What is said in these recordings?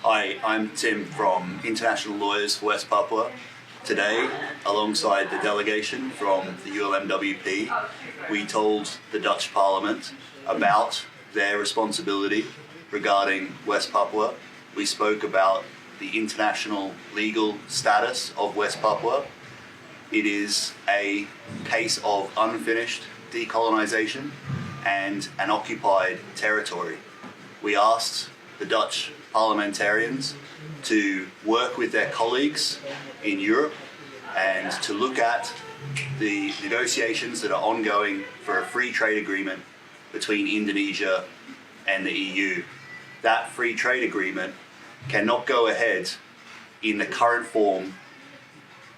Hi, I'm Tim from International Lawyers for West Papua. Today, alongside the delegation from the ULMWP, we told the Dutch Parliament about their responsibility regarding West Papua. We spoke about the international legal status of West Papua. It is a case of unfinished decolonization and an occupied territory. We asked the Dutch parliamentarians to work with their colleagues in Europe and to look at the negotiations that are ongoing for a free trade agreement between Indonesia and the EU. That free trade agreement cannot go ahead in the current form.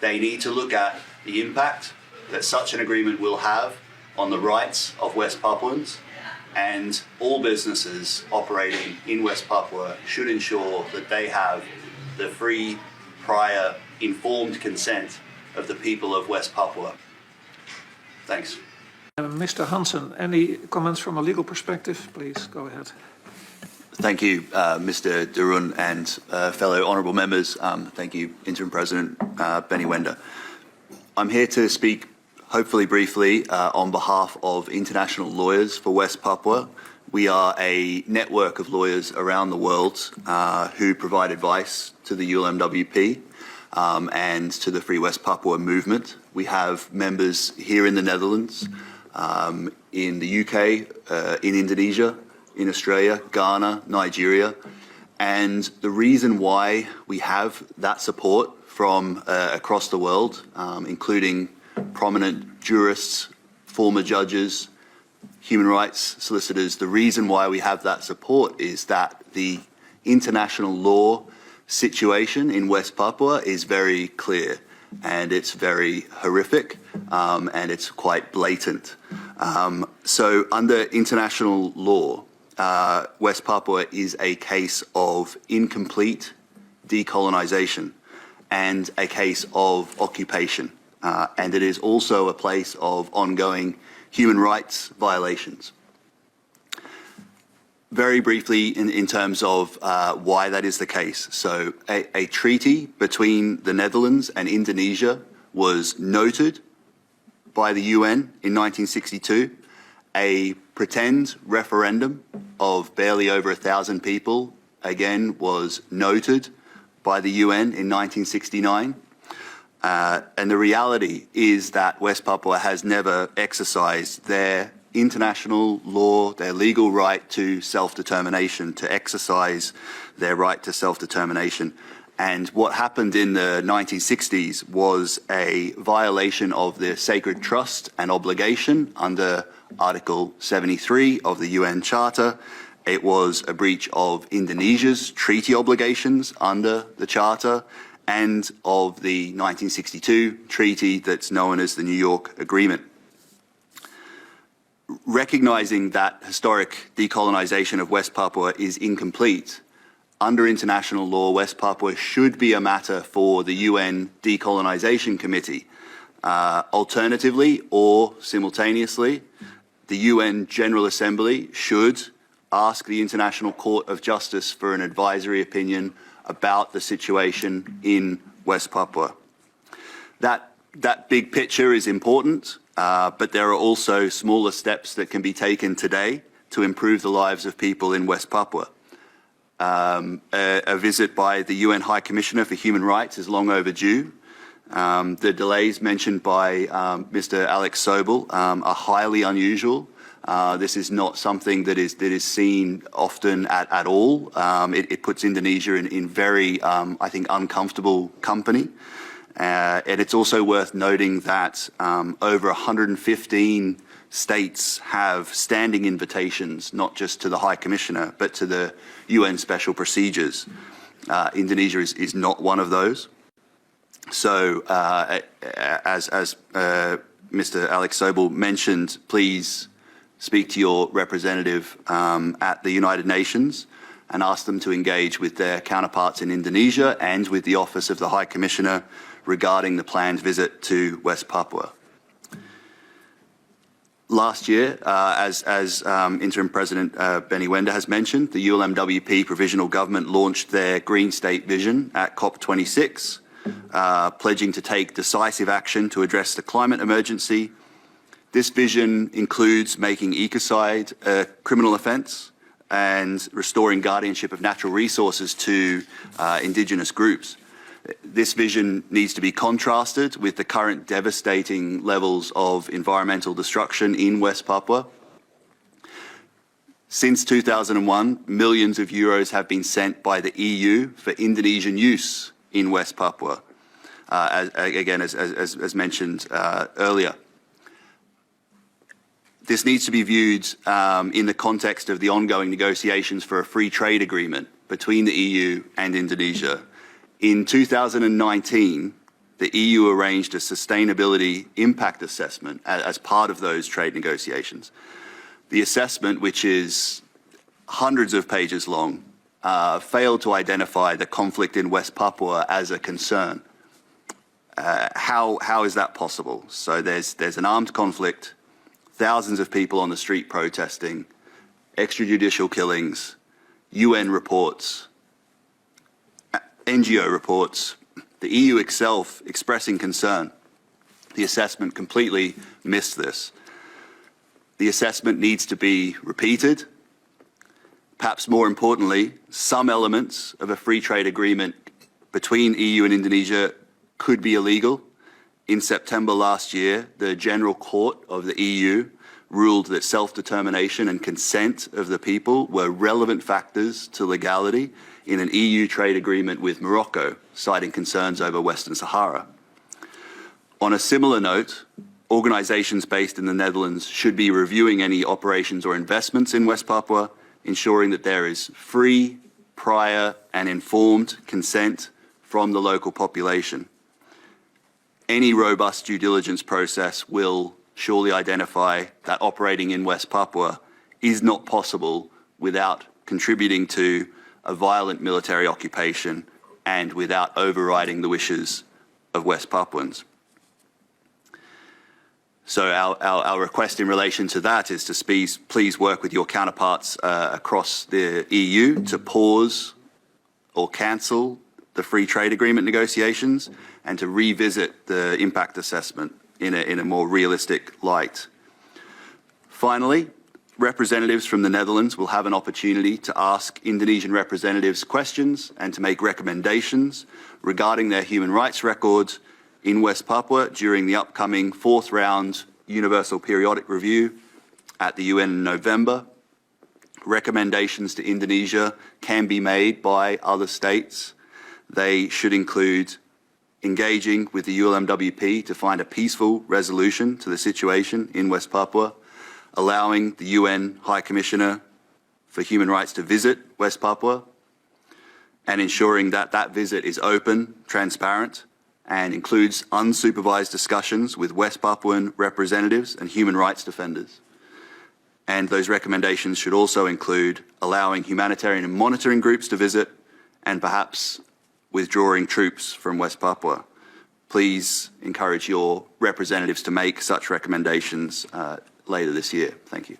They need to look at the impact that such an agreement will have on the rights of West Papuans, and all businesses operating in West Papua should ensure that they have the free, prior, informed consent of the people of West Papua. Thanks. Mr. Hansen, any comments from a legal perspective? Please go ahead. Thank you, Mr. Darun and fellow honourable members. Thank you, Interim President Benny Wenda. I'm here to speak hopefully briefly on behalf of International Lawyers for West Papua. We are a network of lawyers around the world who provide advice to the ULMWP and to the Free West Papua movement. We have members here in the Netherlands, in the UK, in Indonesia, in Australia, Ghana, Nigeria. And the reason why we have that support from across the world, including prominent jurists, former judges, human rights solicitors, the reason why we have that support is that the international law situation in West Papua is very clear, and it's very horrific, and it's quite blatant. So under international law, West Papua is a case of incomplete decolonization and a case of occupation. And it is also a place of ongoing human rights violations. Very briefly, in terms of why that is the case. So a treaty between the Netherlands and Indonesia was noted by the UN in 1962. A pretend referendum of barely over 1,000 people, again, was noted by the UN in 1969. And the reality is that West Papua has never exercised their international law, their legal right to self-determination, to exercise their right to self-determination. And what happened in the 1960s was a violation of the sacred trust and obligation under Article 73 of the UN Charter. It was a breach of Indonesia's treaty obligations under the Charter and of the 1962 treaty that's known as the New York Agreement. Recognizing that historic decolonization of West Papua is incomplete, under international law, West Papua should be a matter for the UN Decolonization Committee. Alternatively, or simultaneously, the UN General Assembly should ask the International Court of Justice for an advisory opinion about the situation in West Papua. That big picture is important, but there are also smaller steps that can be taken today to improve the lives of people in West Papua. A visit by the UN High Commissioner for Human Rights is long overdue. The delays mentioned by Mr. Alex Sobel are highly unusual. This is not something that is seen often at all. It puts Indonesia in very, I think, uncomfortable company. And it's also worth noting that over 115 states have standing invitations, not just to the High Commissioner, but to the UN Special Procedures. Indonesia is not one of those. So, as Mr. Alex Sobel mentioned, please speak to your representative at the United Nations and ask them to engage with their counterparts in Indonesia and with the Office of the High Commissioner regarding the planned visit to West Papua. Last year, as Interim President Benny Wender has mentioned, the ULMWP Provisional Government launched their Green State Vision at COP26, pledging to take decisive action to address the climate emergency. This vision includes making ecocide a criminal offence and restoring guardianship of natural resources to Indigenous groups. This vision needs to be contrasted with the current devastating levels of environmental destruction in West Papua. Since 2001, millions of euros have been sent by the EU for Indonesian use in West Papua, as mentioned earlier. This needs to be viewed in the context of the ongoing negotiations for a free trade agreement between the EU and Indonesia. In 2019, the EU arranged a sustainability impact assessment as part of those trade negotiations. The assessment, which is hundreds of pages long, failed to identify the conflict in West Papua as a concern. How is that possible? So there's an armed conflict, thousands of people on the street protesting, extrajudicial killings, UN reports, NGO reports, the EU itself expressing concern. The assessment completely missed this. The assessment needs to be repeated. Perhaps more importantly, some elements of a free trade agreement between EU and Indonesia could be illegal. In September last year, the General Court of the EU ruled that self-determination and consent of the people were relevant factors to legality in an EU trade agreement with Morocco, citing concerns over Western Sahara. On a similar note, organisations based in the Netherlands should be reviewing any operations or investments in West Papua, ensuring that there is free, prior and informed consent from the local population. Any robust due diligence process will surely identify that operating in West Papua is not possible without contributing to a violent military occupation and without overriding the wishes of West Papuans. So our request in relation to that is to please work with your counterparts across the EU to pause or cancel the free trade agreement negotiations and to revisit the impact assessment in a more realistic light. Finally, representatives from the Netherlands will have an opportunity to ask Indonesian representatives questions and to make recommendations regarding their human rights records in West Papua during the upcoming fourth round Universal Periodic Review at the UN in November. Recommendations to Indonesia can be made by other states. They should include engaging with the ULMWP to find a peaceful resolution to the situation in West Papua, allowing the UN High Commissioner for Human Rights to visit West Papua, and ensuring that that visit is open, transparent, and includes unsupervised discussions with West Papuan representatives and human rights defenders. And those recommendations should also include allowing humanitarian and monitoring groups to visit and perhaps withdrawing troops from West Papua. Please encourage your representatives to make such recommendations later this year. Thank you.